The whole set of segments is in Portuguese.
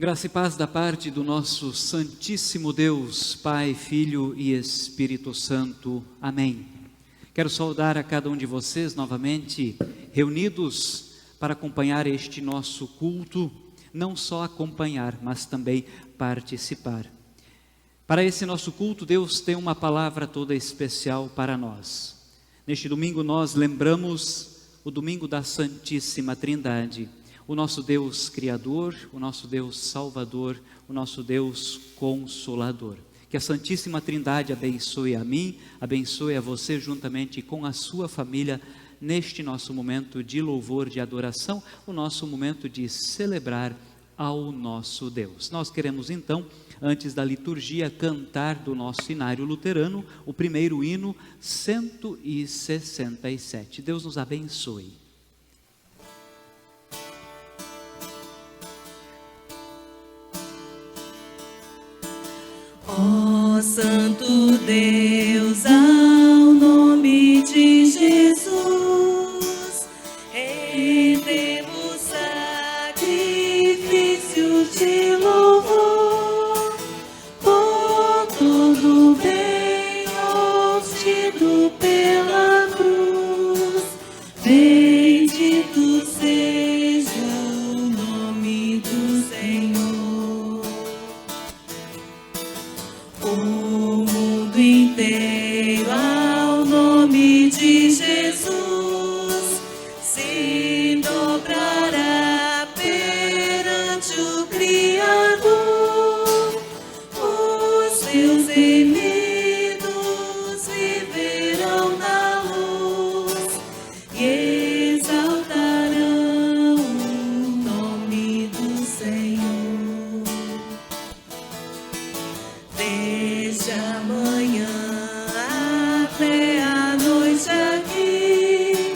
Graça e paz da parte do nosso Santíssimo Deus, Pai, Filho e Espírito Santo. Amém. Quero saudar a cada um de vocês novamente reunidos para acompanhar este nosso culto, não só acompanhar, mas também participar. Para esse nosso culto, Deus tem uma palavra toda especial para nós. Neste domingo nós lembramos o domingo da Santíssima Trindade, o nosso Deus Criador, o nosso Deus Salvador, o nosso Deus Consolador. Que a Santíssima Trindade abençoe a mim, abençoe a você juntamente com a sua família neste nosso momento de louvor, de adoração, o nosso momento de celebrar ao nosso Deus. Nós queremos então, antes da liturgia, cantar do nosso inário luterano, o primeiro hino 167. Deus nos abençoe. Ó Santo Deus, ao nome de Jesus, rendemos sacrifício de louvor, por todo bem obtido pela cruz. Bendito seja o nome do Senhor. O mundo inteiro ao nome de Jesus se dobrará perante o Criador. Os seus remidos viverão na luz e exaltarão o nome do Senhor. Desde a manhã até a noite aqui,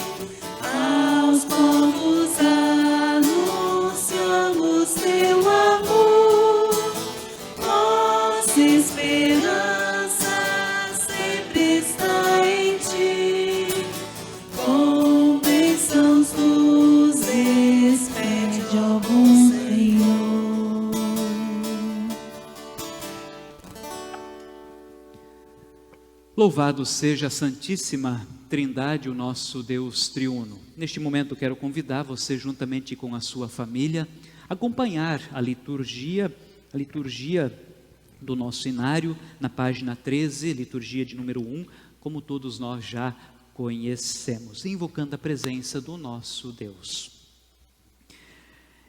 aos povos anunciamos teu amor. Nossa esperança sempre está em ti, com bênçãos nos despede, ó bom Senhor. Louvado seja a Santíssima Trindade, o nosso Deus triuno. Neste momento quero convidar você, juntamente com a sua família, a acompanhar a liturgia do nosso inário, na página 13, liturgia de número 1, como todos nós já conhecemos, invocando a presença do nosso Deus.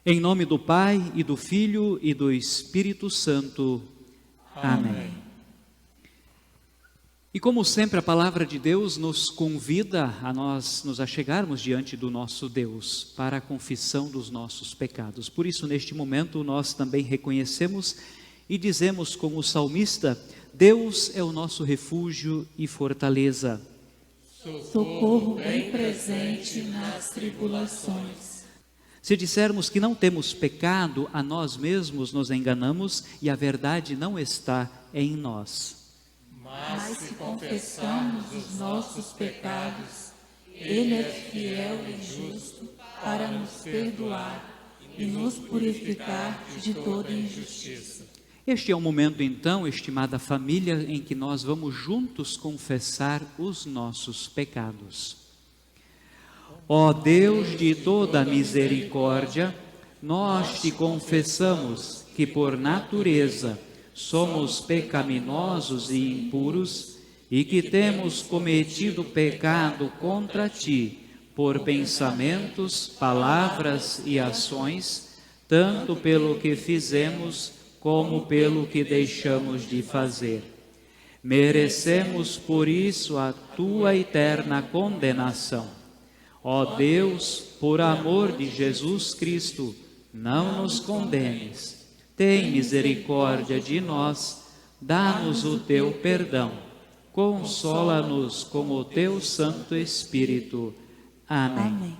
Em nome do Pai, e do Filho, e do Espírito Santo. Amém. E como sempre, a palavra de Deus nos convida a nós nos achegarmos diante do nosso Deus para a confissão dos nossos pecados. Por isso, neste momento, nós também reconhecemos e dizemos como o salmista: Deus é o nosso refúgio e fortaleza, Socorro bem presente nas tribulações. Se dissermos que não temos pecado, a nós mesmos nos enganamos e a verdade não está em nós. Mas se confessarmos os nossos pecados, Ele é fiel e justo para nos perdoar e nos purificar de toda injustiça. Este é o momento então, estimada família, em que nós vamos juntos confessar os nossos pecados. Ó Deus de toda misericórdia, nós te confessamos que por natureza somos pecaminosos e impuros e que temos cometido pecado contra ti por pensamentos, palavras e ações, tanto pelo que fizemos como pelo que deixamos de fazer. Merecemos por isso a tua eterna condenação. Ó Deus, por amor de Jesus Cristo, não nos condenes. Tem misericórdia de nós, dá-nos o teu perdão, consola-nos com o teu Santo Espírito. Amém.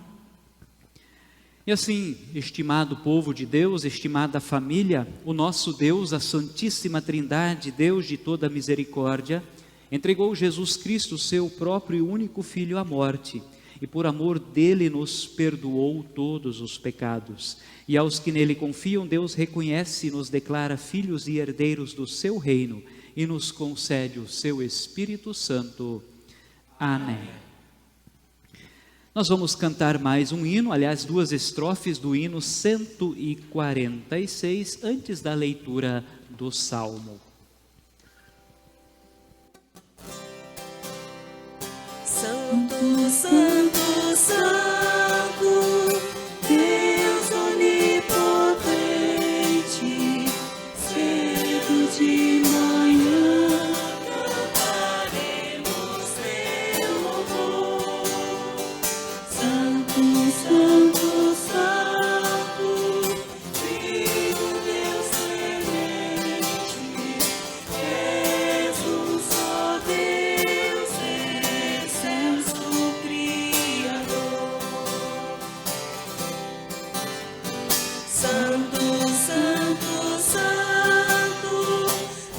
E assim, estimado povo de Deus, estimada família, o nosso Deus, a Santíssima Trindade, Deus de toda misericórdia, entregou Jesus Cristo, seu próprio e único Filho, à morte, e por amor dele nos perdoou todos os pecados. E aos que nele confiam, Deus reconhece e nos declara filhos e herdeiros do seu reino e nos concede o seu Espírito Santo. Amém. Nós vamos cantar mais um hino, aliás, 2 estrofes do hino 146, antes da leitura do Salmo. Santo, Santo, Santo, Deus onipotente, cedo de manhã cantaremos teu louvor. Santo, Santo, Santo, Filho Deus clemente, és um só Deus, excelso Criador. Santo, Santo, Santo,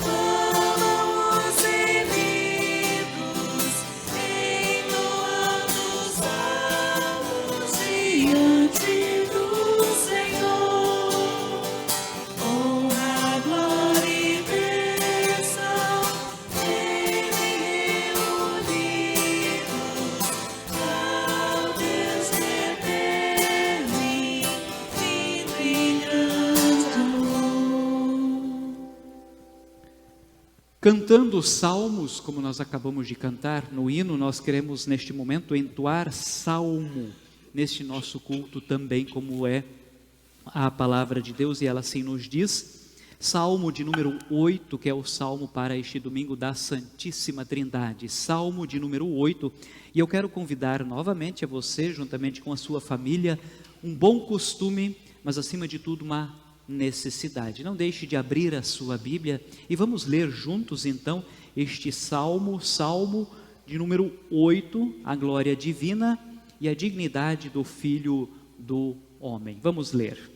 clamam os remidos, entoando salmos diante do Senhor. Honra, glória e bênção, nele reunidos, ao Deus eterno, infinito e grande amor. Cantando salmos, como nós acabamos de cantar no hino, nós queremos neste momento entoar salmo neste nosso culto também, como é a palavra de Deus, e ela assim nos diz. Salmo de número 8, que é o salmo para este domingo da Santíssima Trindade. Salmo de número 8, e eu quero convidar novamente a você, juntamente com a sua família, um bom costume, mas acima de tudo uma necessidade. Não deixe de abrir a sua Bíblia e vamos ler juntos então este salmo, salmo de número 8, a glória divina e a dignidade do Filho do Homem. Vamos ler.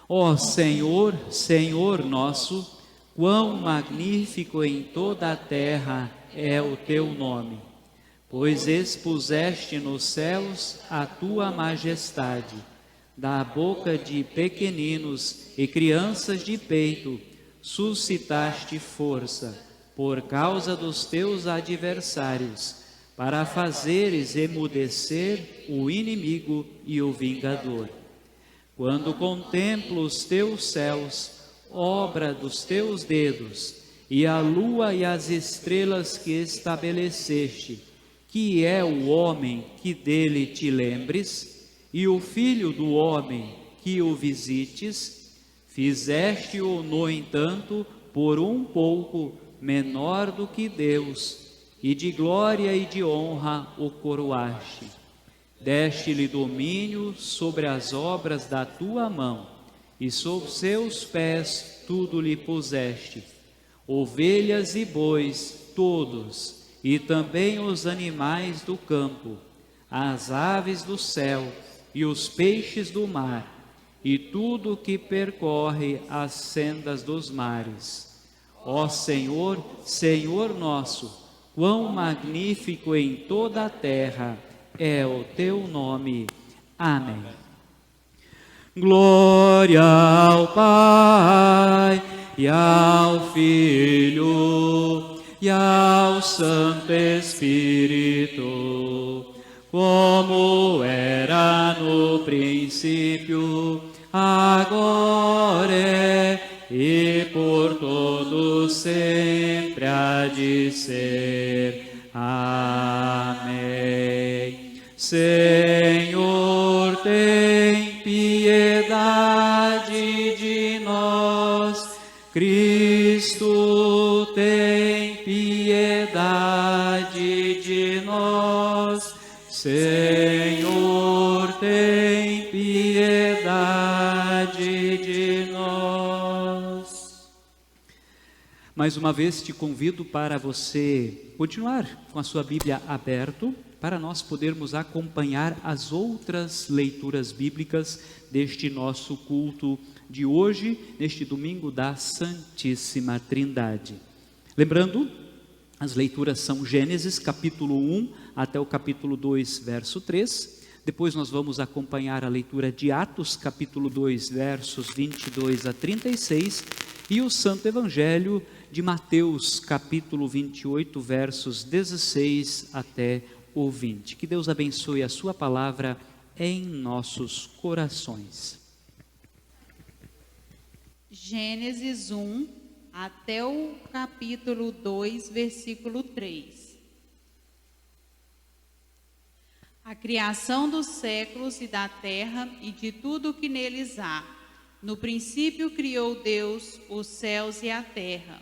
Ó Senhor, Senhor nosso, quão magnífico em toda a terra é o teu nome, pois expuseste nos céus a tua majestade. Da boca de pequeninos e crianças de peito, suscitaste força, por causa dos teus adversários, para fazeres emudecer o inimigo e o vingador. Quando contemplo os teus céus, obra dos teus dedos, e a lua e as estrelas que estabeleceste, que é o homem que dele te lembres, e o filho do homem que o visites, fizeste-o, no entanto, por um pouco menor do que Deus, e de glória e de honra o coroaste. Deste-lhe domínio sobre as obras da tua mão, e sob seus pés tudo lhe puseste, ovelhas e bois todos, e também os animais do campo, as aves do céu, e os peixes do mar, e tudo que percorre as sendas dos mares. Ó Senhor, Senhor nosso, quão magnífico em toda a terra é o teu nome. Amém. Glória ao Pai, e ao Filho, e ao Santo Espírito, como era no princípio, agora é, e por todos sempre há de ser. Amém. Senhor, tem piedade de nós. Cristo, tem piedade de nós. Senhor, tem piedade de nós. Mais uma vez te convido para você continuar com a sua Bíblia aberta, para nós podermos acompanhar as outras leituras bíblicas deste nosso culto de hoje, neste domingo da Santíssima Trindade. Lembrando As leituras são Gênesis, capítulo 1 até o capítulo 2, verso 3. Depois nós vamos acompanhar a leitura de Atos, capítulo 2, versos 22 a 36. E o Santo Evangelho de Mateus, capítulo 28, versos 16 até o 20. Que Deus abençoe a sua palavra em nossos corações. Gênesis 1 até o capítulo 2, versículo 3. A criação dos séculos e da terra e de tudo o que neles há. No princípio criou Deus os céus e a terra.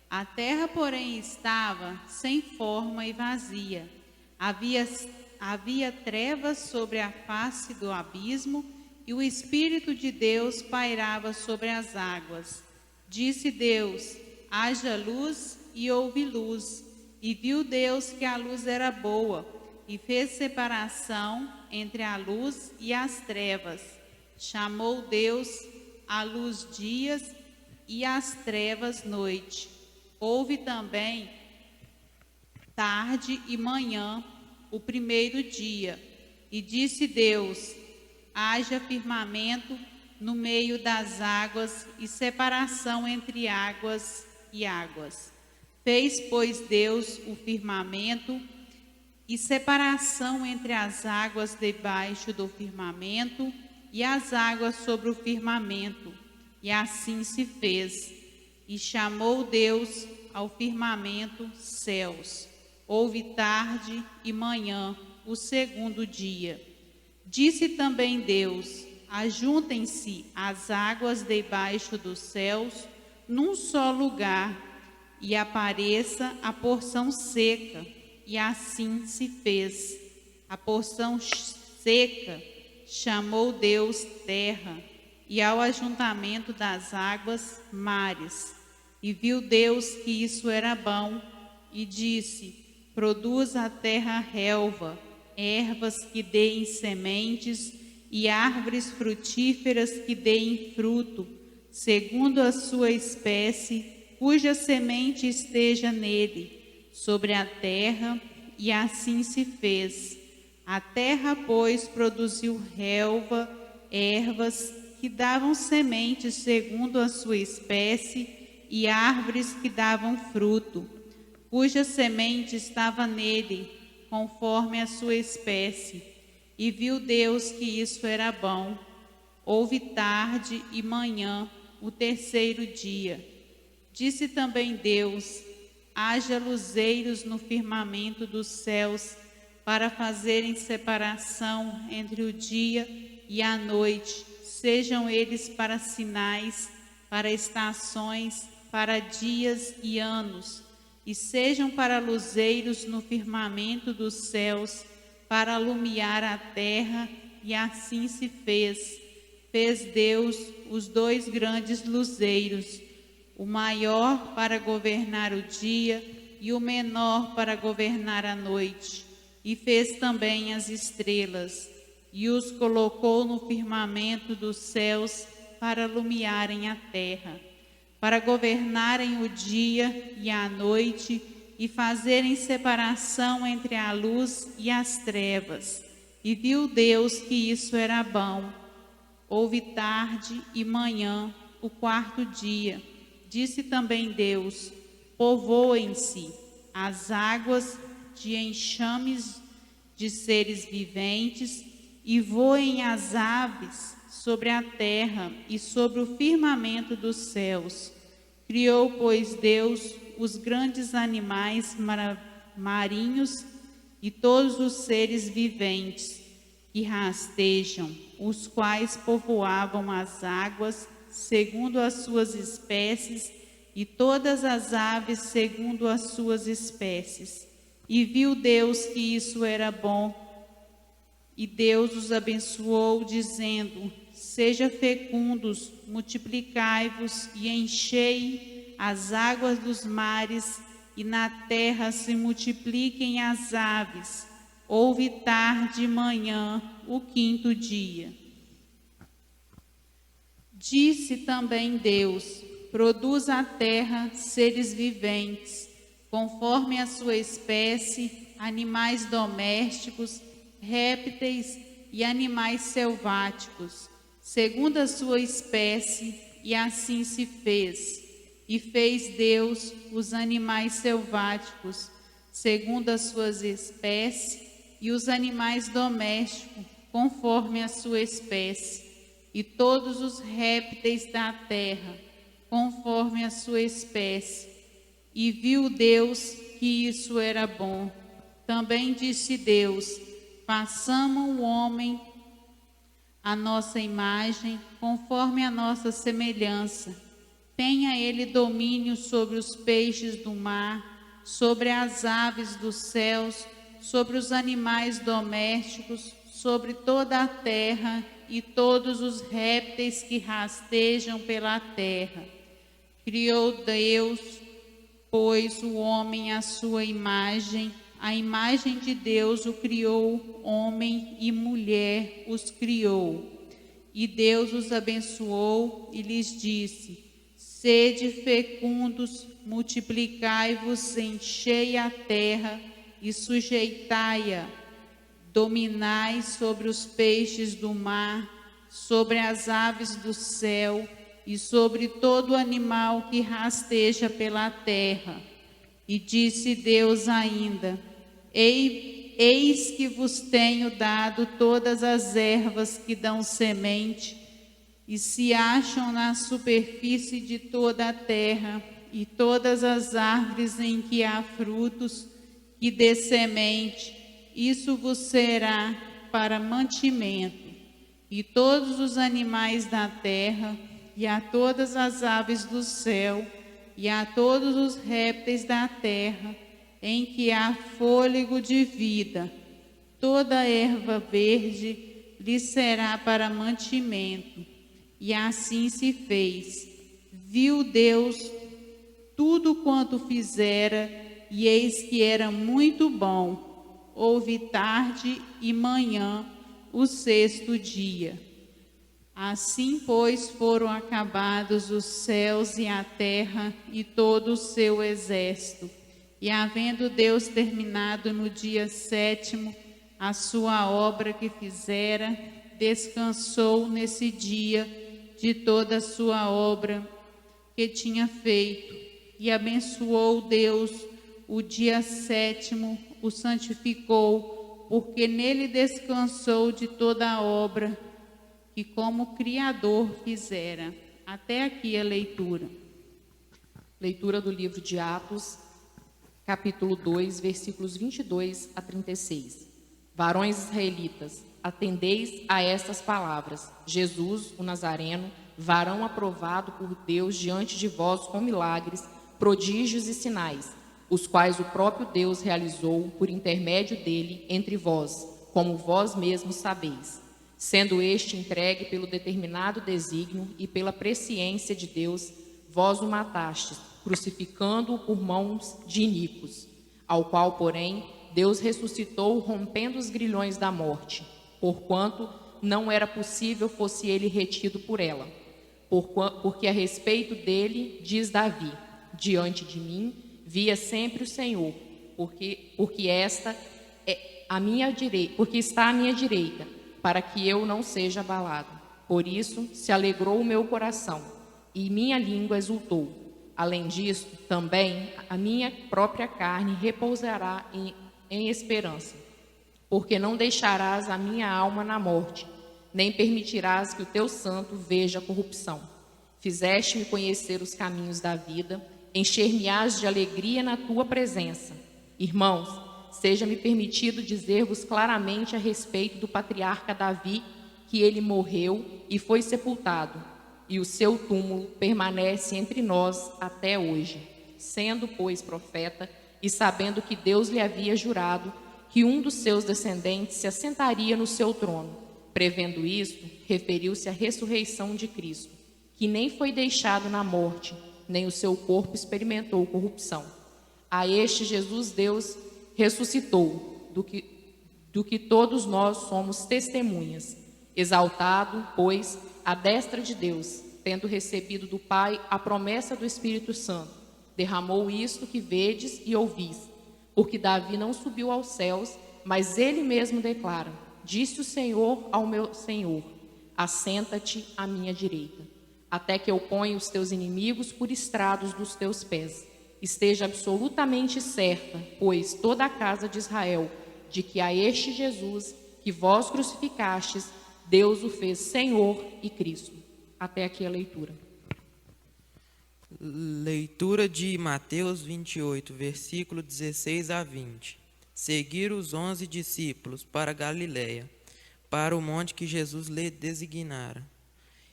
A terra, porém, estava sem forma e vazia. Havia trevas sobre a face do abismo, e o Espírito de Deus pairava sobre as águas. Disse Deus: haja luz, e houve luz. E viu Deus que a luz era boa, e fez separação entre a luz e as trevas. Chamou Deus a luz dias, e as trevas noite. Houve também tarde e manhã, o primeiro dia. E disse Deus: haja firmamento no meio das águas e separação entre águas e águas. Fez, pois, Deus o firmamento e separação entre as águas debaixo do firmamento e as águas sobre o firmamento. E assim se fez. E chamou Deus ao firmamento céus. Houve tarde e manhã, o segundo dia. Disse também Deus: ajuntem-se as águas debaixo dos céus num só lugar, e apareça a porção seca. E assim se fez. A porção seca chamou Deus terra, e ao ajuntamento das águas, mares. E viu Deus que isso era bom, e disse: produz a terra relva, ervas que deem sementes, e árvores frutíferas que deem fruto, segundo a sua espécie, cuja semente esteja nele, sobre a terra. E assim se fez. A terra, pois, produziu relva, ervas que davam sementes segundo a sua espécie, e árvores que davam fruto, cuja semente estava nele, conforme a sua espécie. E viu Deus que isso era bom. Houve tarde e manhã, o terceiro dia. Disse também Deus: haja luzeiros no firmamento dos céus, para fazerem separação entre o dia e a noite. Sejam eles para sinais, para estações, para dias e anos. E sejam para luzeiros no firmamento dos céus, para alumiar a terra. E assim se fez. Fez Deus os dois grandes luzeiros, o maior para governar o dia e o menor para governar a noite. E fez também as estrelas, e os colocou no firmamento dos céus para alumiarem a terra, para governarem o dia e a noite, e fazerem separação entre a luz e as trevas. E viu Deus que isso era bom. Houve tarde e manhã, o quarto dia. Disse também Deus: povoem-se as águas de enxames de seres viventes, e voem as aves sobre a terra e sobre o firmamento dos céus. Criou, pois, Deus os grandes animais marinhos e todos os seres viventes que rastejam, os quais povoavam as águas segundo as suas espécies, e todas as aves segundo as suas espécies. E viu Deus que isso era bom. E Deus os abençoou, dizendo: seja fecundos, multiplicai-vos e enchei as águas dos mares, e na terra se multipliquem as aves. Houve tarde e manhã, o quinto dia. Disse também Deus: produz a terra seres viventes, conforme a sua espécie, animais domésticos, répteis e animais selváticos, segundo a sua espécie, e assim se fez. E fez Deus os animais selváticos, segundo as suas espécies, e os animais domésticos, conforme a sua espécie, e todos os répteis da terra, conforme a sua espécie. E viu Deus que isso era bom. Também disse Deus: façamos o homem à nossa imagem, conforme a nossa semelhança. Tenha ele domínio sobre os peixes do mar, sobre as aves dos céus, sobre os animais domésticos, sobre toda a terra e todos os répteis que rastejam pela terra. Criou Deus, pois, o homem à sua imagem, a imagem de Deus o criou, homem e mulher os criou. E Deus os abençoou e lhes disse: sede fecundos, multiplicai-vos, enchei a terra e sujeitai-a. Dominai sobre os peixes do mar, sobre as aves do céu e sobre todo animal que rasteja pela terra. E disse Deus ainda: eis que vos tenho dado todas as ervas que dão semente, e se acham na superfície de toda a terra, e todas as árvores em que há frutos que dê semente, isso vos será para mantimento. E todos os animais da terra, e a todas as aves do céu, e a todos os répteis da terra, em que há fôlego de vida, toda erva verde lhe será para mantimento. E assim se fez. Viu Deus tudo quanto fizera, e eis que era muito bom. Houve tarde e manhã, o sexto dia. Assim, pois, foram acabados os céus e a terra e todo o seu exército. E havendo Deus terminado no dia sétimo a sua obra que fizera, descansou nesse dia de toda a sua obra que tinha feito. E abençoou Deus o dia sétimo, o santificou, porque nele descansou de toda a obra que como Criador fizera. Até aqui a leitura. Leitura do livro de Atos, capítulo 2, versículos 22 a 36. Varões israelitas, atendeis a estas palavras. Jesus, o Nazareno, varão aprovado por Deus diante de vós com milagres, prodígios e sinais, os quais o próprio Deus realizou por intermédio dele entre vós, como vós mesmos sabeis. Sendo este entregue pelo determinado desígnio e pela presciência de Deus, vós o matastes, crucificando-o por mãos de iníquos, ao qual, porém, Deus ressuscitou, rompendo os grilhões da morte, porquanto não era possível fosse ele retido por ela. Porque a respeito dele, diz Davi: diante de mim via sempre o Senhor, porque esta é a minha direita, porque está à minha direita, para que eu não seja abalado. Por isso se alegrou o meu coração, e minha língua exultou. Além disso, também a minha própria carne repousará em esperança, porque não deixarás a minha alma na morte, nem permitirás que o teu santo veja a corrupção. Fizeste-me conhecer os caminhos da vida, encher-me-ás de alegria na tua presença. Irmãos, seja-me permitido dizer-vos claramente a respeito do patriarca Davi, que ele morreu e foi sepultado, e o seu túmulo permanece entre nós até hoje. Sendo, pois, profeta, e sabendo que Deus lhe havia jurado que um dos seus descendentes se assentaria no seu trono, prevendo isto, referiu-se à ressurreição de Cristo, que nem foi deixado na morte, nem o seu corpo experimentou corrupção. A este Jesus Deus ressuscitou, do que todos nós somos testemunhas, exaltado, pois, à destra de Deus, tendo recebido do Pai a promessa do Espírito Santo, derramou isto que vedes e ouvis. Porque Davi não subiu aos céus, mas ele mesmo declara: disse o Senhor ao meu Senhor: assenta-te à minha direita, até que eu ponha os teus inimigos por estrados dos teus pés. Esteja absolutamente certa, pois, toda a casa de Israel, de que a este Jesus, que vós crucificastes, Deus o fez Senhor e Cristo. Até aqui a leitura. Leitura de Mateus 28, versículo 16 a 20. Seguiram os 11 discípulos para Galiléia, para o monte que Jesus lhe designara.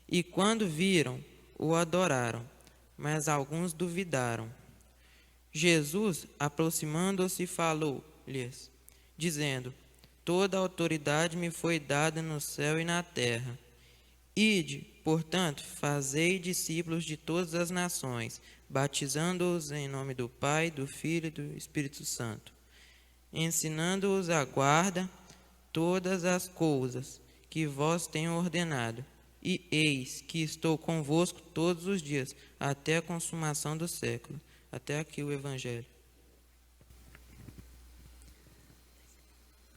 E quando viram, o adoraram, mas alguns duvidaram. Jesus, aproximando-se, falou-lhes, dizendo: toda a autoridade me foi dada no céu e na terra. Ide, portanto, fazei discípulos de todas as nações, batizando-os em nome do Pai, do Filho e do Espírito Santo, ensinando-os a guardar todas as coisas que vos tenho ordenado. E eis que estou convosco todos os dias, até a consumação do século. Até aqui o Evangelho.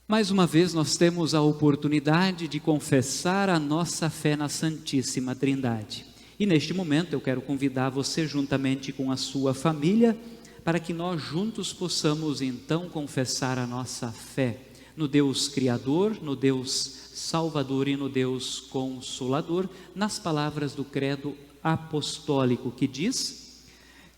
Mais uma vez nós temos a oportunidade de confessar a nossa fé na Santíssima Trindade. E neste momento eu quero convidar você, juntamente com a sua família, para que nós juntos possamos então confessar a nossa fé no Deus Criador, no Deus Salvador e no Deus Consolador, nas palavras do credo apostólico que diz: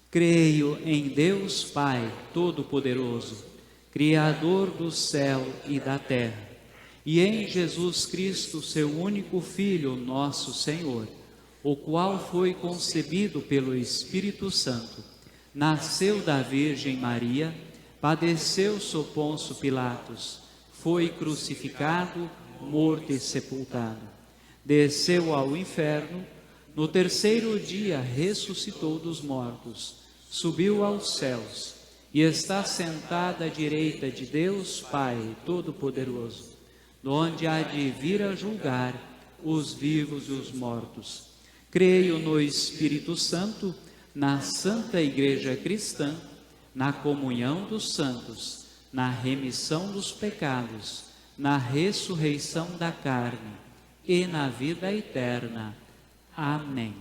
creio em Deus Pai Todo-Poderoso, Criador do céu e da terra, e em Jesus Cristo, seu único Filho, nosso Senhor, o qual foi concebido pelo Espírito Santo, nasceu da Virgem Maria, padeceu sob Pôncio Pilatos, foi crucificado, morto e sepultado, desceu ao inferno, no terceiro dia ressuscitou dos mortos, subiu aos céus, e está sentada à direita de Deus Pai Todo-Poderoso, donde há de vir a julgar os vivos e os mortos. Creio no Espírito Santo, na Santa Igreja Cristã, na comunhão dos santos, na remissão dos pecados, na ressurreição da carne e na vida eterna. Amém.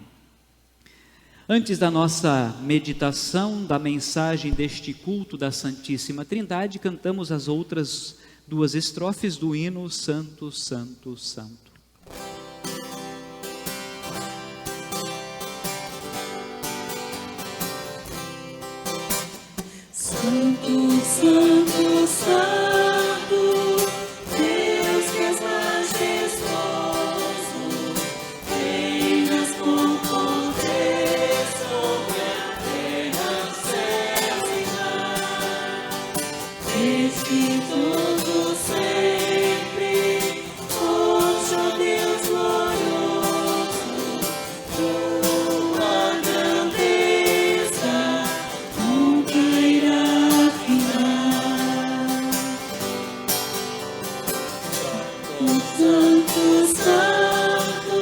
Antes da nossa meditação da mensagem deste culto da Santíssima Trindade, cantamos as outras duas estrofes do hino Santo, Santo, Santo. Santo, Santo, Santo, Deus que és majestoso, reinas com poder sobre a terra, céus e mar. Desde todo sempre, hoje, ó Deus glorioso, tua grandeza nunca irá finar. O Santo, Santo,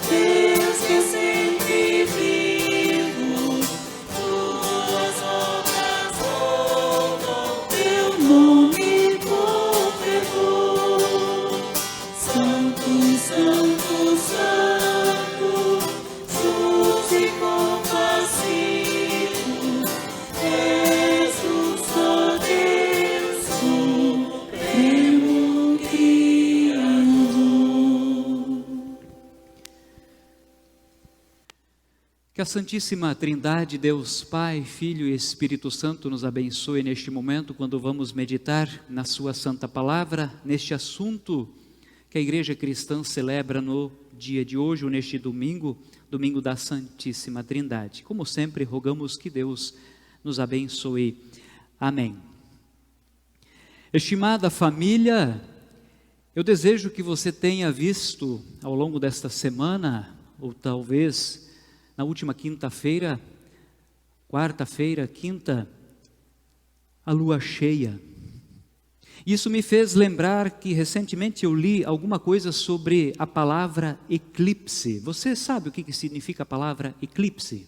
Deus que é sempre vivo, tuas obras louvam, teu nome com fervor. Santo, Santo, Santo, justo e compassivo, és o só Deus, supremo Criador. Que a Santíssima Trindade, Deus Pai, Filho e Espírito Santo nos abençoe neste momento, quando vamos meditar na sua santa palavra, neste assunto que a Igreja Cristã celebra no dia de hoje, ou neste domingo, domingo da Santíssima Trindade. Como sempre, rogamos que Deus nos abençoe. Amém. Estimada família, eu desejo que você tenha visto ao longo desta semana, ou talvez na última quinta-feira, quarta-feira, quinta, a lua cheia. Isso me fez lembrar que recentemente eu li alguma coisa sobre a palavra eclipse. Você sabe o que significa a palavra eclipse?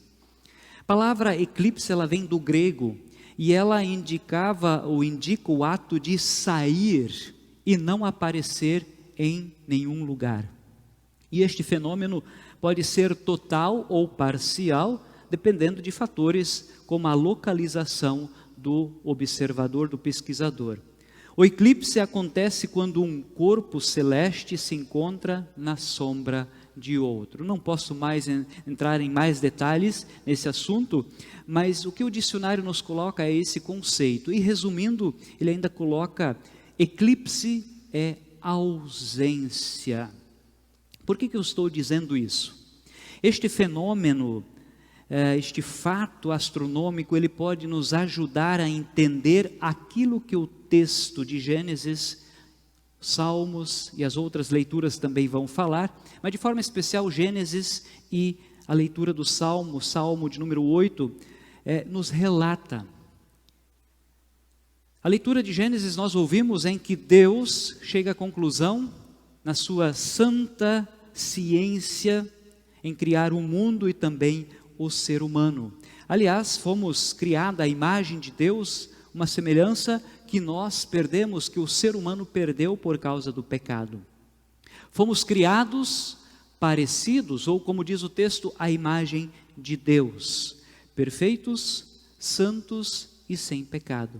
A palavra eclipse, ela vem do grego e ela indica o ato de sair e não aparecer em nenhum lugar. E este fenômeno pode ser total ou parcial, dependendo de fatores como a localização do observador, do pesquisador. O eclipse acontece quando um corpo celeste se encontra na sombra de outro. Não posso mais entrar em mais detalhes nesse assunto, mas o que o dicionário nos coloca é esse conceito. E resumindo, ele ainda coloca: eclipse é ausência. Por que eu estou dizendo isso? Este fenômeno, este fato astronômico, ele pode nos ajudar a entender aquilo que o texto de Gênesis, Salmos e as outras leituras também vão falar, mas de forma especial Gênesis e a leitura do Salmo de número 8, nos relata. A leitura de Gênesis nós ouvimos em que Deus chega à conclusão, na sua santa ciência, em criar o mundo e também o ser humano. Aliás, fomos criados à imagem de Deus, uma semelhança que nós perdemos, que o ser humano perdeu por causa do pecado. Fomos criados parecidos, ou como diz o texto, à imagem de Deus, perfeitos, santos e sem pecado.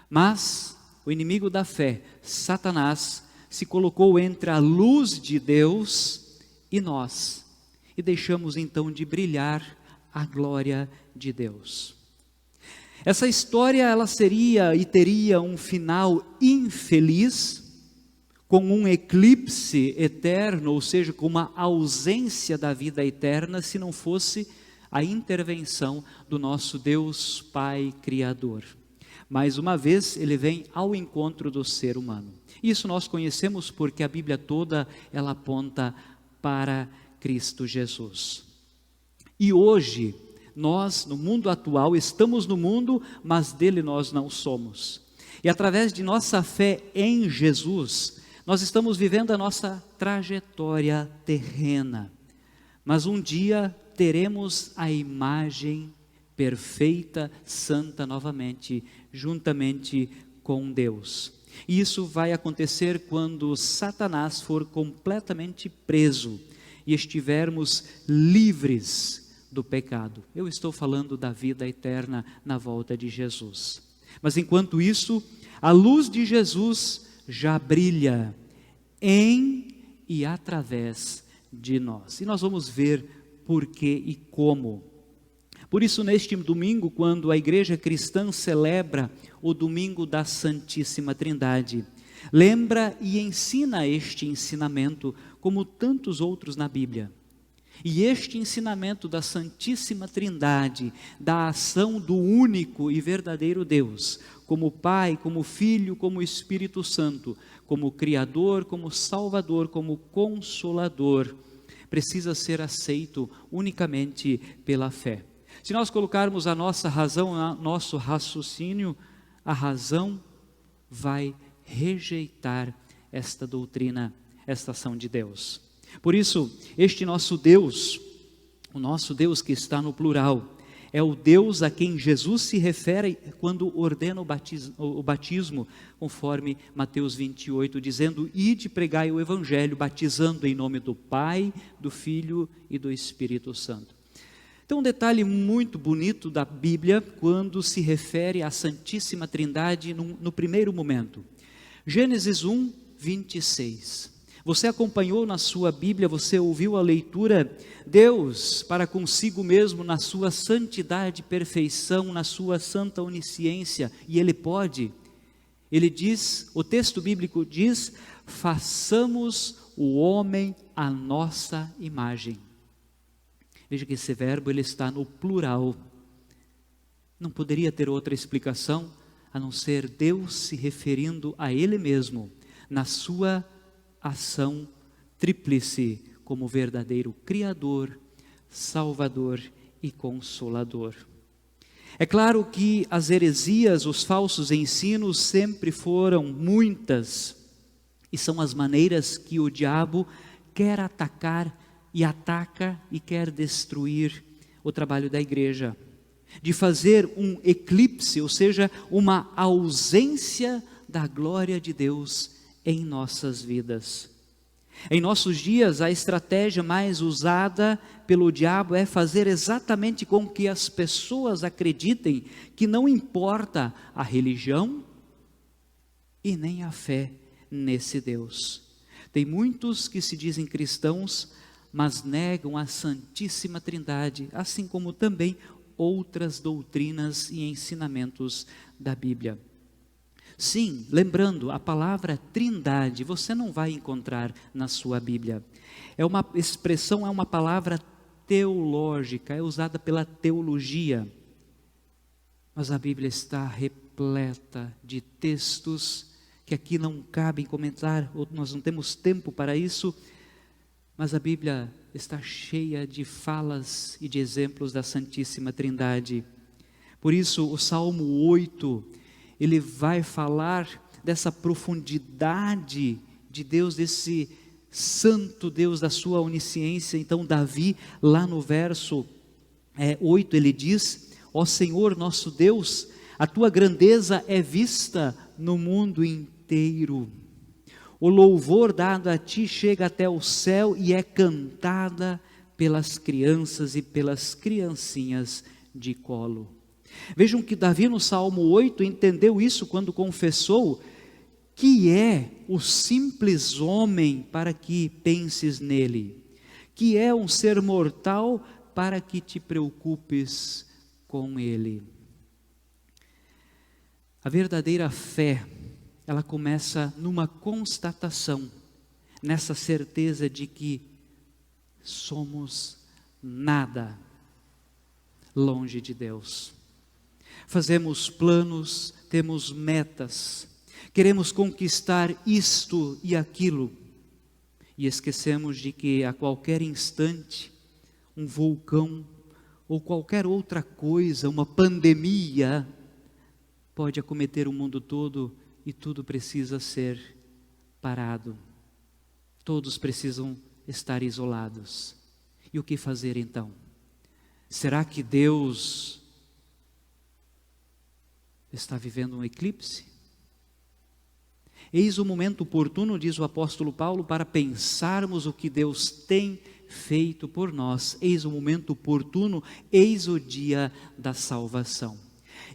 Mas o inimigo da fé, Satanás, se colocou entre a luz de Deus e nós, e deixamos então de brilhar a glória de Deus. Essa história, ela seria e teria um final infeliz, com um eclipse eterno, ou seja, com uma ausência da vida eterna, se não fosse a intervenção do nosso Deus Pai Criador. Mais uma vez, ele vem ao encontro do ser humano. Isso nós conhecemos porque a Bíblia toda, ela aponta para Cristo Jesus. E hoje, nós, no mundo atual, estamos no mundo, mas dele nós não somos. E através de nossa fé em Jesus, nós estamos vivendo a nossa trajetória terrena. Mas um dia teremos a imagem perfeita, santa novamente, juntamente com Deus. E isso vai acontecer quando Satanás for completamente preso e estivermos livres do pecado. Eu estou falando da vida eterna na volta de Jesus. Mas enquanto isso, a luz de Jesus já brilha em e através de nós. E nós vamos ver por que e como. Por isso, neste domingo, quando a igreja cristã celebra o domingo da Santíssima Trindade, lembra e ensina este ensinamento, como tantos outros na Bíblia. E este ensinamento da Santíssima Trindade, da ação do único e verdadeiro Deus, como Pai, como Filho, como Espírito Santo, como Criador, como Salvador, como Consolador, precisa ser aceito unicamente pela fé. Se nós colocarmos a nossa razão, nosso raciocínio, a razão vai rejeitar esta doutrina, esta ação de Deus. Por isso, este nosso Deus, o nosso Deus que está no plural, é o Deus a quem Jesus se refere quando ordena o batismo, conforme Mateus 28, dizendo: ide pregai o Evangelho, batizando em nome do Pai, do Filho e do Espírito Santo. Então, um detalhe muito bonito da Bíblia, quando se refere à Santíssima Trindade no primeiro momento. Gênesis 1, 26. Você acompanhou na sua Bíblia, você ouviu a leitura, Deus, para consigo mesmo, na sua santidade e perfeição, na sua santa onisciência, e Ele pode, Ele diz, o texto bíblico diz, façamos o homem à nossa imagem. Veja que esse verbo, ele está no plural. Não poderia ter outra explicação, a não ser Deus se referindo a Ele mesmo, na sua ação tríplice, como verdadeiro Criador, Salvador e Consolador. É claro que as heresias, os falsos ensinos sempre foram muitas, e são as maneiras que o diabo quer atacar e ataca e quer destruir o trabalho da igreja, de fazer um eclipse, ou seja, uma ausência da glória de Deus em nossas vidas. Em nossos dias, a estratégia mais usada pelo diabo é fazer exatamente com que as pessoas acreditem que não importa a religião e nem a fé nesse Deus. Tem muitos que se dizem cristãos, mas negam a Santíssima Trindade, assim como também outras doutrinas e ensinamentos da Bíblia. Sim, lembrando, a palavra trindade você não vai encontrar na sua Bíblia. É uma expressão, é uma palavra teológica, é usada pela teologia. Mas a Bíblia está repleta de textos que aqui não cabem comentar, ou nós não temos tempo para isso, mas a Bíblia está cheia de falas e de exemplos da Santíssima Trindade. Por isso, o Salmo 8, ele vai falar dessa profundidade de Deus, desse santo Deus, da sua onisciência. Então Davi, lá no verso 8, ele diz: ó Senhor nosso Deus, a tua grandeza é vista no mundo inteiro. O louvor dado a ti chega até o céu e é cantada pelas crianças e pelas criancinhas de colo. Vejam que Davi no Salmo 8 entendeu isso quando confessou que é o simples homem para que penses nele, que é um ser mortal para que te preocupes com ele. A verdadeira fé, ela começa numa constatação, nessa certeza de que somos nada longe de Deus. Fazemos planos, temos metas, queremos conquistar isto e aquilo, e esquecemos de que a qualquer instante, um vulcão ou qualquer outra coisa, uma pandemia, pode acometer o mundo todo e tudo precisa ser parado. Todos precisam estar isolados. E o que fazer então? Será que Deus está vivendo um eclipse? Eis o momento oportuno, diz o apóstolo Paulo, para pensarmos o que Deus tem feito por nós. Eis o momento oportuno, eis o dia da salvação.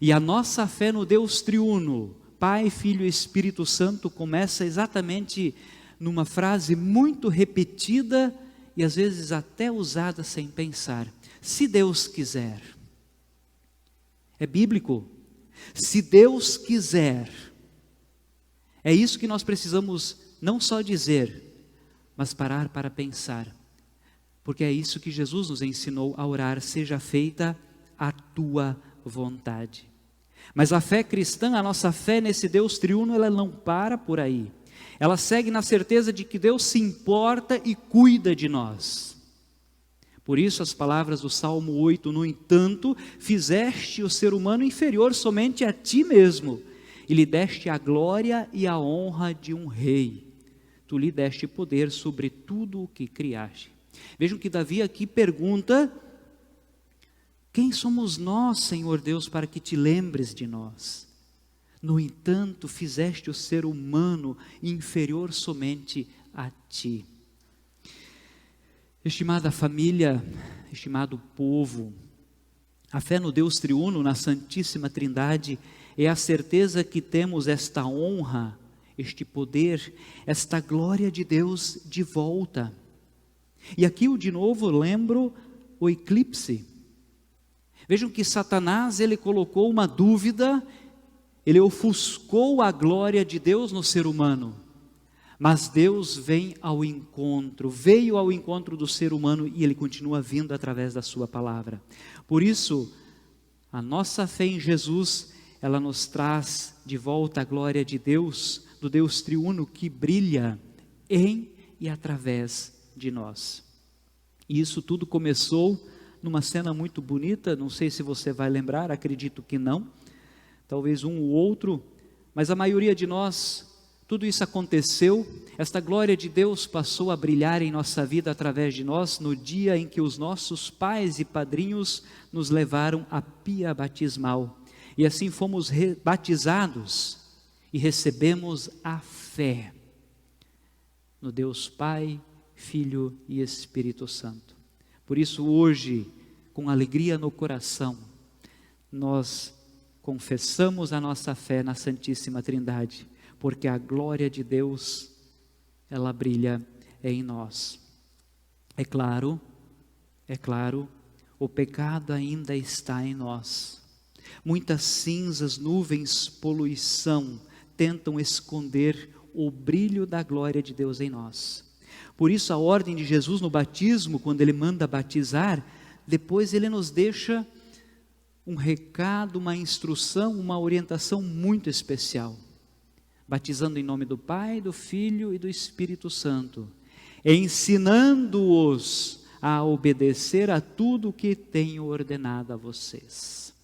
E a nossa fé no Deus triuno, Pai, Filho e Espírito Santo, começa exatamente numa frase muito repetida e às vezes até usada sem pensar: se Deus quiser. É bíblico. Se Deus quiser. É isso que nós precisamos não só dizer, mas parar para pensar. Porque é isso que Jesus nos ensinou a orar: seja feita a tua vontade. Mas a fé cristã, a nossa fé nesse Deus triuno, ela não para por aí. Ela segue na certeza de que Deus se importa e cuida de nós. Por isso as palavras do Salmo 8, no entanto, fizeste o ser humano inferior somente a ti mesmo, e lhe deste a glória e a honra de um rei. Tu lhe deste poder sobre tudo o que criaste. Vejam que Davi aqui pergunta: quem somos nós, Senhor Deus, para que te lembres de nós? No entanto, fizeste o ser humano inferior somente a ti. Estimada família, estimado povo, a fé no Deus triuno, na Santíssima Trindade, é a certeza que temos esta honra, este poder, esta glória de Deus de volta. E aqui eu de novo lembro o eclipse. Vejam que Satanás, ele colocou uma dúvida, ele ofuscou a glória de Deus no ser humano. Mas Deus veio ao encontro do ser humano e Ele continua vindo através da sua palavra. Por isso, a nossa fé em Jesus, ela nos traz de volta a glória de Deus, do Deus triuno que brilha em e através de nós. E isso tudo começou numa cena muito bonita, não sei se você vai lembrar, acredito que não, talvez um ou outro, mas a maioria de nós, tudo isso aconteceu, esta glória de Deus passou a brilhar em nossa vida através de nós no dia em que os nossos pais e padrinhos nos levaram à pia batismal. E assim fomos batizados e recebemos a fé no Deus Pai, Filho e Espírito Santo. Por isso hoje, com alegria no coração, nós confessamos a nossa fé na Santíssima Trindade, porque a glória de Deus, ela brilha em nós. É claro, o pecado ainda está em nós. Muitas cinzas, nuvens, poluição tentam esconder o brilho da glória de Deus em nós. Por isso a ordem de Jesus no batismo, quando Ele manda batizar, depois Ele nos deixa um recado, uma instrução, uma orientação muito especial. Batizando em nome do Pai, do Filho e do Espírito Santo, ensinando-os a obedecer a tudo o que tenho ordenado a vocês.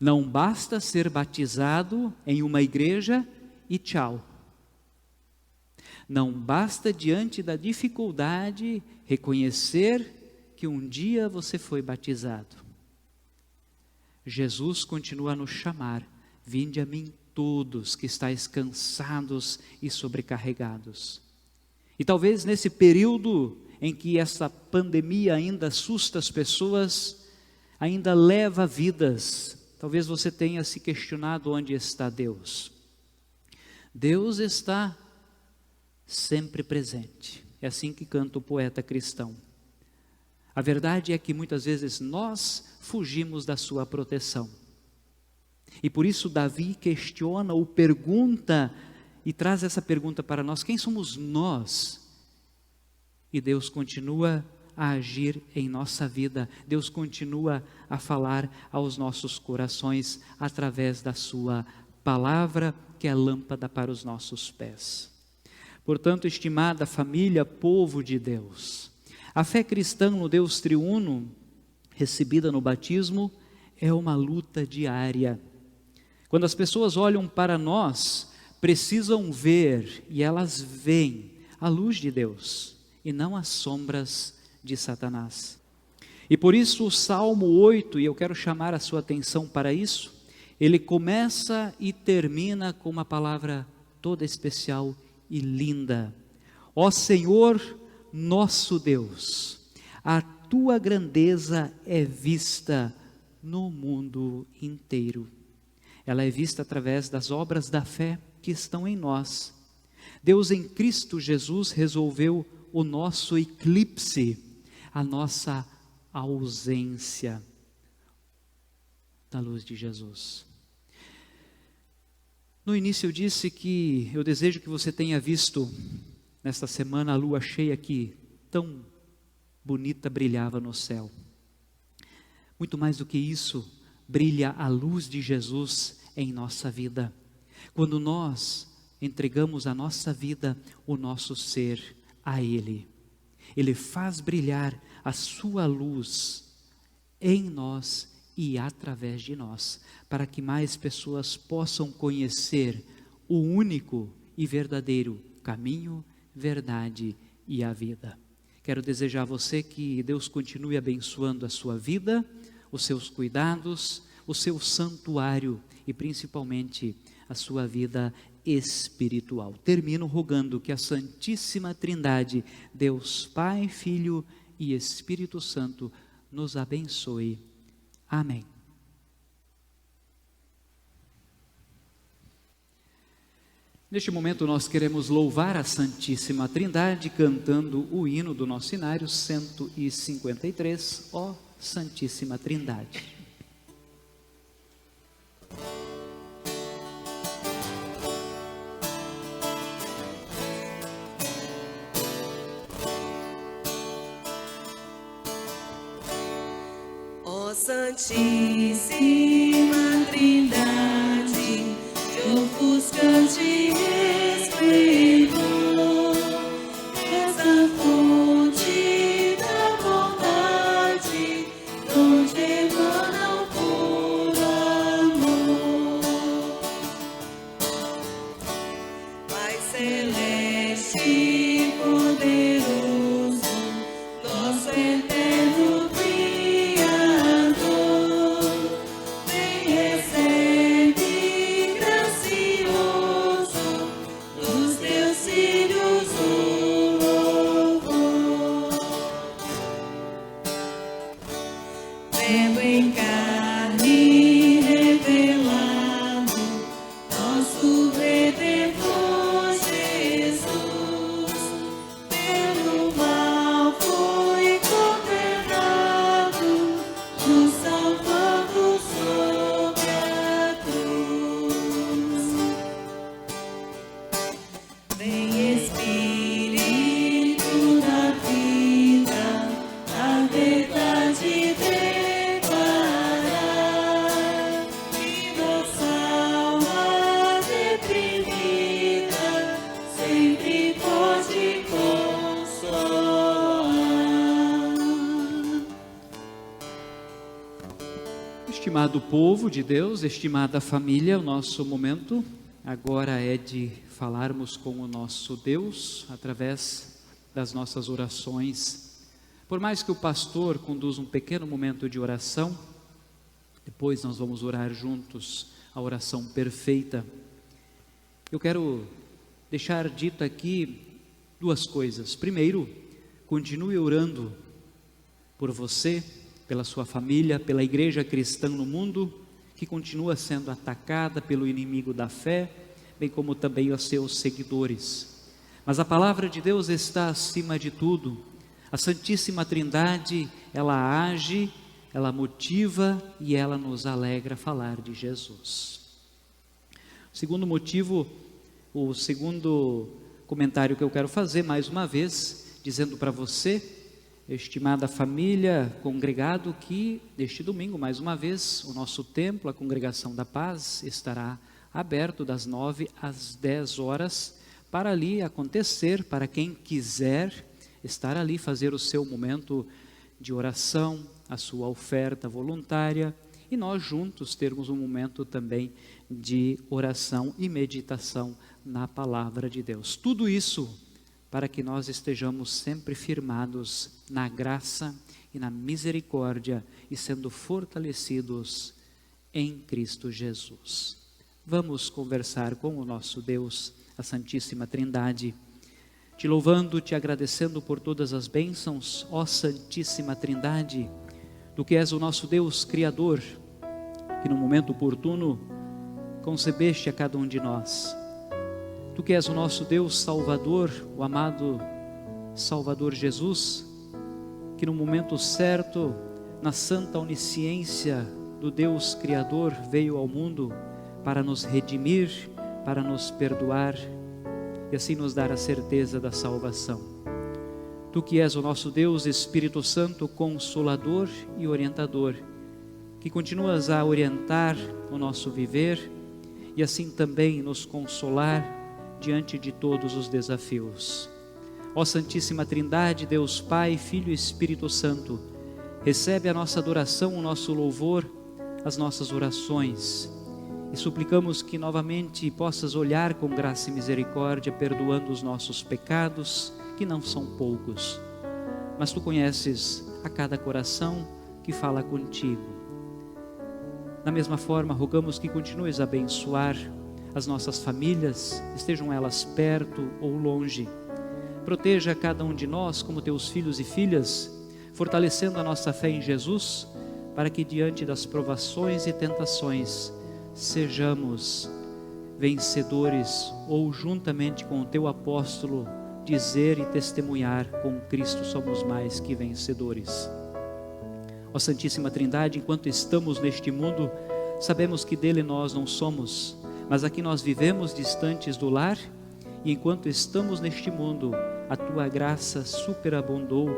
Não basta ser batizado em uma igreja e tchau. Não basta diante da dificuldade reconhecer que um dia você foi batizado. Jesus continua a nos chamar: vinde a mim todos que estáis cansados e sobrecarregados. E talvez nesse período em que essa pandemia ainda assusta as pessoas, ainda leva vidas, talvez você tenha se questionado onde está Deus. Deus está sempre presente. É assim que canta o poeta cristão. A verdade é que muitas vezes nós fugimos da sua proteção. E por isso Davi questiona ou pergunta, e traz essa pergunta para nós: quem somos nós? E Deus continua a agir em nossa vida. Deus continua a falar aos nossos corações através da sua palavra, que é lâmpada para os nossos pés. Portanto, estimada família, povo de Deus, a fé cristã no Deus triuno, recebida no batismo, é uma luta diária. Quando as pessoas olham para nós, precisam ver, e elas veem, a luz de Deus, e não as sombras de Satanás. E por isso o Salmo 8, e eu quero chamar a sua atenção para isso, ele começa e termina com uma palavra toda especial e linda. Ó Senhor, nosso Deus, a tua grandeza é vista no mundo inteiro. Ela é vista através das obras da fé que estão em nós. Deus em Cristo Jesus resolveu o nosso eclipse, a nossa ausência da luz de Jesus. No início eu disse que eu desejo que você tenha visto nesta semana a lua cheia que tão bonita brilhava no céu. Muito mais do que isso, brilha a luz de Jesus em nossa vida. Quando nós entregamos a nossa vida, o nosso ser a Ele, Ele faz brilhar a sua luz em nós e através de nós, para que mais pessoas possam conhecer o único e verdadeiro caminho, verdade e a vida. Quero desejar a você que Deus continue abençoando a sua vida, os seus cuidados, o seu santuário e principalmente a sua vida espiritual. Termino rogando que a Santíssima Trindade, Deus Pai, Filho e Espírito Santo, nos abençoe. Amém. Neste momento nós queremos louvar a Santíssima Trindade cantando o hino do nosso inário 153, ó Santíssima Trindade. Ó Santíssima Trindade, ofuscante resplendor, essa fonte da bondade, onde emana o puro amor. Verbo em carne revelado, nosso Redentor Jesus, pelo mal foi condenado, nos salvando sobre a cruz. Vem Espírito da vida, a verdade declarar, e nossa alma deprimida sempre pode consolar. Estimado povo de Deus, estimada família, o nosso momento agora é de falarmos com o nosso Deus através das nossas orações. Por mais que o pastor conduza um pequeno momento de oração, depois nós vamos orar juntos a oração perfeita. Eu quero deixar dito aqui duas coisas. Primeiro, continue orando por você, pela sua família, pela igreja cristã no mundo, que continua sendo atacada pelo inimigo da fé, bem como também os seus seguidores. Mas a palavra de Deus está acima de tudo. A Santíssima Trindade, ela age, ela motiva e ela nos alegra a falar de Jesus. O segundo motivo, o segundo comentário que eu quero fazer, mais uma vez, dizendo para você, estimada família, congregado, que neste domingo, mais uma vez, o nosso templo, a Congregação da Paz, estará aberto das 9 às 10 horas, para ali acontecer, para quem quiser estar ali, fazer o seu momento de oração, a sua oferta voluntária, e nós juntos termos um momento também de oração e meditação na palavra de Deus. Tudo isso para que nós estejamos sempre firmados na graça e na misericórdia e sendo fortalecidos em Cristo Jesus. Vamos conversar com o nosso Deus, a Santíssima Trindade, te louvando, te agradecendo por todas as bênçãos, ó Santíssima Trindade, do que és o nosso Deus Criador, que no momento oportuno concebeste a cada um de nós. Tu que és o nosso Deus Salvador, o amado Salvador Jesus, que no momento certo, na santa onisciência do Deus Criador, veio ao mundo para nos redimir, para nos perdoar e assim nos dar a certeza da salvação. Tu que és o nosso Deus Espírito Santo, Consolador e Orientador, que continuas a orientar o nosso viver e assim também nos consolar diante de todos os desafios. Ó Santíssima Trindade, Deus Pai, Filho e Espírito Santo, recebe a nossa adoração, o nosso louvor, as nossas orações, e suplicamos que novamente possas olhar com graça e misericórdia, perdoando os nossos pecados, que não são poucos, mas Tu conheces a cada coração que fala contigo. Da mesma forma, rogamos que continues a abençoar as nossas famílias, estejam elas perto ou longe. Proteja cada um de nós como Teus filhos e filhas, fortalecendo a nossa fé em Jesus, para que diante das provações e tentações sejamos vencedores, ou juntamente com o Teu apóstolo dizer e testemunhar: com Cristo somos mais que vencedores. Ó Santíssima Trindade, enquanto estamos neste mundo, sabemos que dele nós não somos, mas aqui nós vivemos distantes do lar, e enquanto estamos neste mundo, a Tua graça superabundou,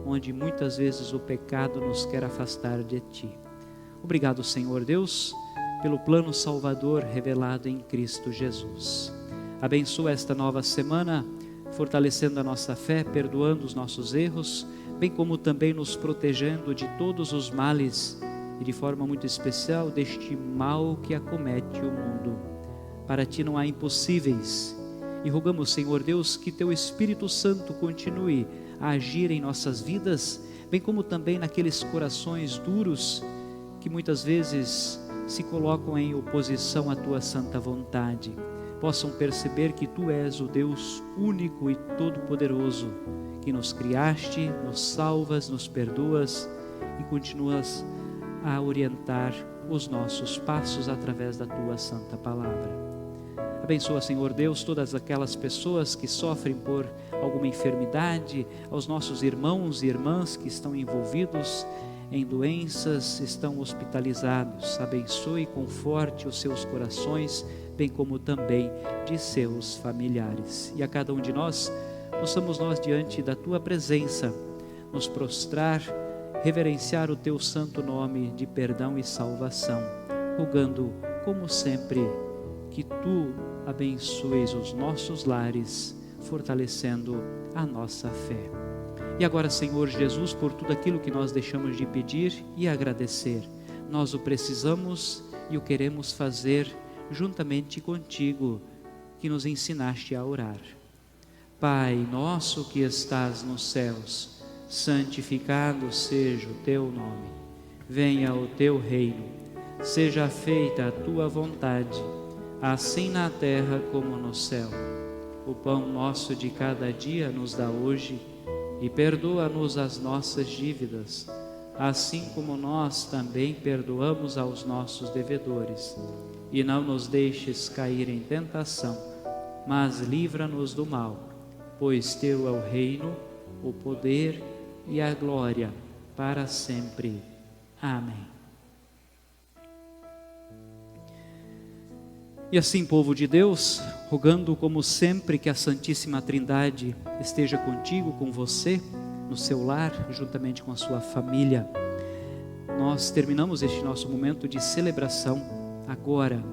onde muitas vezes o pecado nos quer afastar de Ti. Obrigado, Senhor Deus, pelo plano salvador revelado em Cristo Jesus. Abençoa esta nova semana, fortalecendo a nossa fé, perdoando os nossos erros, bem como também nos protegendo de todos os males e de forma muito especial deste mal que acomete o mundo. Para Ti não há impossíveis, e rogamos, Senhor Deus, que Teu Espírito Santo continue a agir em nossas vidas, bem como também naqueles corações duros que muitas vezes se colocam em oposição à Tua santa vontade, possam perceber que Tu és o Deus único e todo-poderoso, que nos criaste, nos salvas, nos perdoas e continuas a orientar os nossos passos através da tua santa palavra. Abençoa, Senhor Deus, todas aquelas pessoas que sofrem por alguma enfermidade, aos nossos irmãos e irmãs que estão envolvidos em doenças, estão hospitalizados. Abençoe e conforte os seus corações, bem como também de seus familiares. E a cada um de nós, possamos nós diante da tua presença, nos prostrar, reverenciar o teu santo nome de perdão e salvação, rogando, como sempre, que tu abençoes os nossos lares, fortalecendo a nossa fé. E agora, Senhor Jesus, por tudo aquilo que nós deixamos de pedir e agradecer, nós o precisamos e o queremos fazer juntamente contigo, que nos ensinaste a orar. Pai nosso que estás nos céus, santificado seja o teu nome. Venha o teu reino, seja feita a tua vontade, assim na terra como no céu. O pão nosso de cada dia nos dá hoje, e perdoa-nos as nossas dívidas, assim como nós também perdoamos aos nossos devedores. E não nos deixes cair em tentação, mas livra-nos do mal, pois teu é o reino, o poder e a glória para sempre. Amém. E assim, povo de Deus, rogando como sempre que a Santíssima Trindade esteja contigo, com você, no seu lar, juntamente com a sua família, nós terminamos este nosso momento de celebração agora,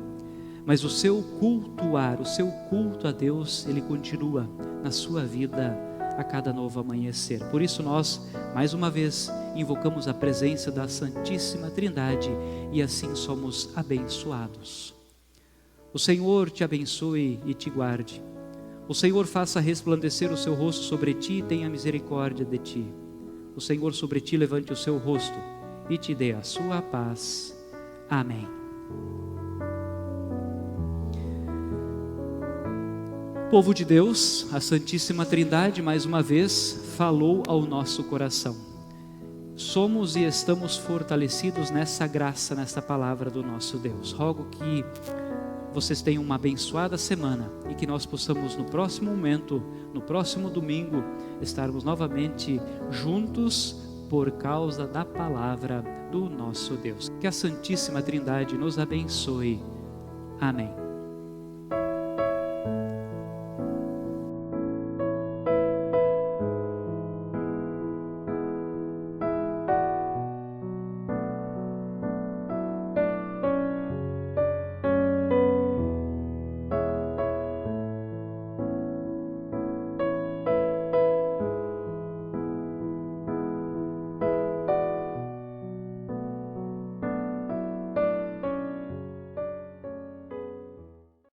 mas o seu cultuar, o seu culto a Deus, ele continua na sua vida a cada novo amanhecer. Por isso nós, mais uma vez, invocamos a presença da Santíssima Trindade e assim somos abençoados. O Senhor te abençoe e te guarde. O Senhor faça resplandecer o seu rosto sobre ti e tenha misericórdia de ti. O Senhor sobre ti levante o seu rosto e te dê a sua paz. Amém. Povo de Deus, a Santíssima Trindade mais uma vez falou ao nosso coração. Somos e estamos fortalecidos nessa graça, nessa palavra do nosso Deus. Rogo que vocês tenham uma abençoada semana e que nós possamos no próximo momento, no próximo domingo, estarmos novamente juntos por causa da palavra do nosso Deus. Que a Santíssima Trindade nos abençoe. Amém.